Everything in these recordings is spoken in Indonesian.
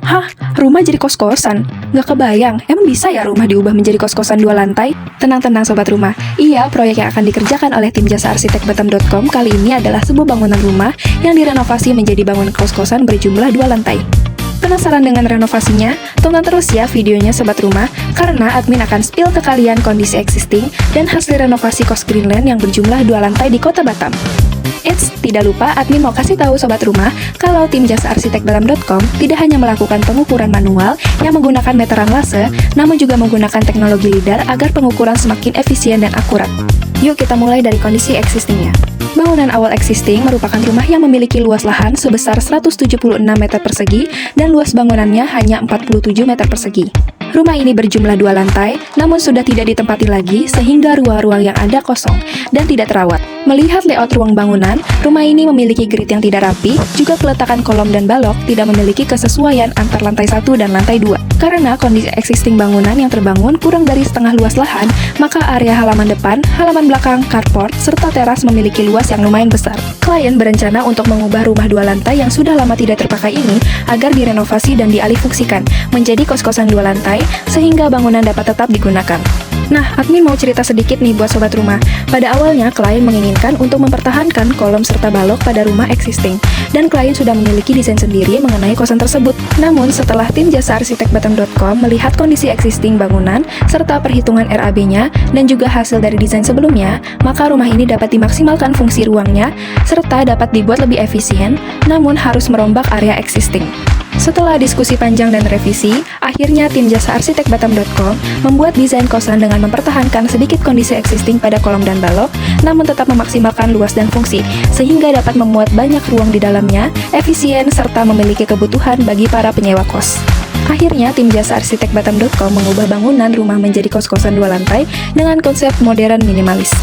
Hah? Rumah jadi kos-kosan? Nggak kebayang, emang bisa ya rumah diubah menjadi kos-kosan 2 lantai? Tenang-tenang sobat rumah. Iya, proyek yang akan dikerjakan oleh tim jasa arsitek Batam.com kali ini adalah sebuah bangunan rumah yang direnovasi menjadi bangunan kos-kosan berjumlah 2 lantai. Penasaran dengan renovasinya? Tonton terus ya videonya sobat rumah, karena admin akan spill ke kalian kondisi existing dan hasil renovasi kos Greenland yang berjumlah 2 lantai di kota Batam. Eits, tidak lupa admin mau kasih tahu sobat rumah kalau tim jasa arsitek Batam.com tidak hanya melakukan pengukuran manual yang menggunakan meteran lase, namun juga menggunakan teknologi LiDAR agar pengukuran semakin efisien dan akurat. Yuk kita mulai dari kondisi existingnya. Bangunan awal existing merupakan rumah yang memiliki luas lahan sebesar 176 meter persegi dan luas bangunannya hanya 47 meter persegi. Rumah ini berjumlah 2 lantai, namun sudah tidak ditempati lagi sehingga ruang-ruang yang ada kosong dan tidak terawat. Melihat layout ruang bangunan, rumah ini memiliki grid yang tidak rapi, juga peletakan kolom dan balok tidak memiliki kesesuaian antar lantai 1 dan lantai 2. Karena kondisi existing bangunan yang terbangun kurang dari setengah luas lahan, maka area halaman depan, halaman belakang, carport, serta teras memiliki luas yang lumayan besar. Klien berencana untuk mengubah rumah 2 lantai yang sudah lama tidak terpakai ini agar direnovasi dan dialihfungsikan menjadi kos-kosan 2 lantai sehingga bangunan dapat tetap digunakan. Nah, admin mau cerita sedikit nih buat sobat rumah. Pada awalnya, klien menginginkan untuk mempertahankan kolom serta balok pada rumah existing, dan klien sudah memiliki desain sendiri mengenai kosan tersebut. Namun, setelah tim jasa arsitek Batam.com melihat kondisi existing bangunan, serta perhitungan RAB-nya, dan juga hasil dari desain sebelumnya, maka rumah ini dapat dimaksimalkan fungsi ruangnya, serta dapat dibuat lebih efisien, namun harus merombak area existing. Setelah diskusi panjang dan revisi, akhirnya tim jasa arsitek Batam.com membuat desain kosan dengan mempertahankan sedikit kondisi existing pada kolom dan balok, namun tetap memaksimalkan luas dan fungsi, sehingga dapat memuat banyak ruang di dalamnya, efisien, serta memiliki kebutuhan bagi para penyewa kos. Akhirnya, tim jasa arsitek Batam.com mengubah bangunan rumah menjadi kos-kosan 2 lantai dengan konsep modern minimalis.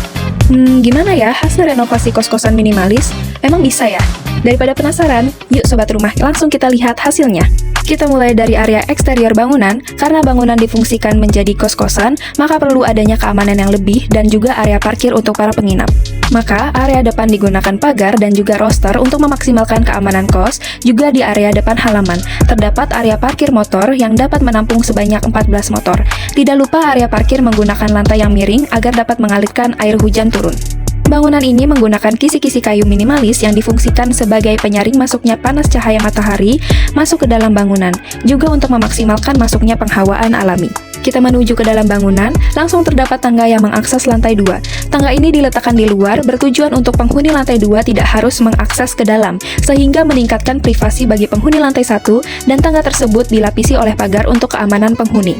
Gimana ya hasil renovasi kos-kosan minimalis? Emang bisa ya? Daripada penasaran, yuk sobat rumah langsung kita lihat hasilnya. Kita mulai dari area eksterior bangunan. Karena bangunan difungsikan menjadi kos-kosan, maka perlu adanya keamanan yang lebih dan juga area parkir untuk para penginap. Maka, area depan digunakan pagar dan juga roster untuk memaksimalkan keamanan kos. Juga di area depan halaman, terdapat area parkir motor yang dapat menampung sebanyak 14 motor. Tidak lupa area parkir menggunakan lantai yang miring agar dapat mengalirkan air hujan turun. Bangunan ini menggunakan kisi-kisi kayu minimalis yang difungsikan sebagai penyaring masuknya panas cahaya matahari masuk ke dalam bangunan, juga untuk memaksimalkan masuknya penghawaan alami. Kita menuju ke dalam bangunan, langsung terdapat tangga yang mengakses lantai 2. Tangga ini diletakkan di luar, bertujuan untuk penghuni lantai 2 tidak harus mengakses ke dalam, sehingga meningkatkan privasi bagi penghuni lantai 1, dan tangga tersebut dilapisi oleh pagar untuk keamanan penghuni.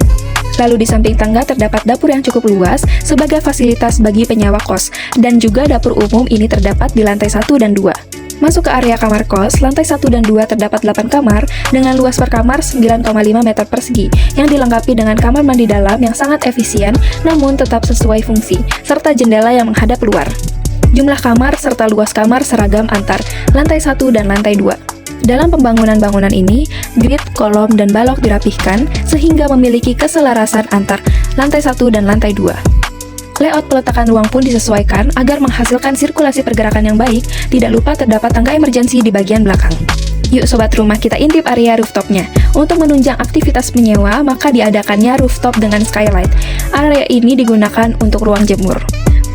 Lalu di samping tangga terdapat dapur yang cukup luas sebagai fasilitas bagi penyewa kos, dan juga dapur umum ini terdapat di lantai 1 dan 2. Masuk ke area kamar kos, lantai 1 dan 2 terdapat 8 kamar dengan luas per kamar 9,5 meter persegi yang dilengkapi dengan kamar mandi dalam yang sangat efisien namun tetap sesuai fungsi, serta jendela yang menghadap luar. Jumlah kamar serta luas kamar seragam antar lantai 1 dan lantai 2. Dalam pembangunan bangunan ini, grid, kolom, dan balok dirapihkan sehingga memiliki keselarasan antar lantai 1 dan lantai 2. Layout peletakan ruang pun disesuaikan agar menghasilkan sirkulasi pergerakan yang baik. Tidak lupa terdapat tangga emergensi di bagian belakang. Yuk sobat rumah kita intip area rooftopnya. Untuk menunjang aktivitas penyewa, maka diadakannya rooftop dengan skylight. Area ini digunakan untuk ruang jemur.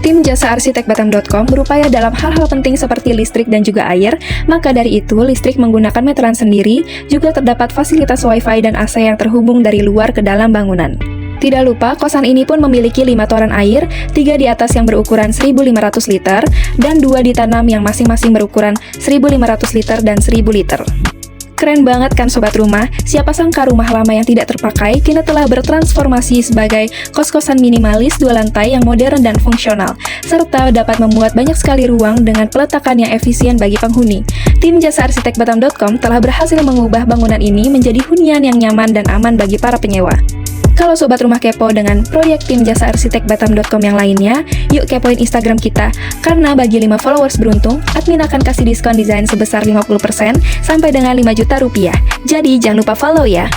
Tim jasa arsitek Batam.com berupaya dalam hal-hal penting seperti listrik dan juga air, maka dari itu listrik menggunakan meteran sendiri, juga terdapat fasilitas wifi dan AC yang terhubung dari luar ke dalam bangunan. Tidak lupa, kosan ini pun memiliki 5 toren air, 3 di atas yang berukuran 1.500 liter, dan 2 di tanam yang masing-masing berukuran 1.500 liter dan 1.000 liter. Keren banget kan sobat rumah? Siapa sangka rumah lama yang tidak terpakai kini telah bertransformasi sebagai kos-kosan minimalis 2 lantai yang modern dan fungsional, serta dapat memuat banyak sekali ruang dengan peletakan yang efisien bagi penghuni. Tim jasa arsitek Batam.com telah berhasil mengubah bangunan ini menjadi hunian yang nyaman dan aman bagi para penyewa. Kalau sobat rumah kepo dengan proyek tim jasa arsitek Batam.com yang lainnya, yuk kepoin Instagram kita, karena bagi 5 followers beruntung, admin akan kasih diskon desain sebesar 50% sampai dengan 5 juta rupiah. Jadi jangan lupa follow ya.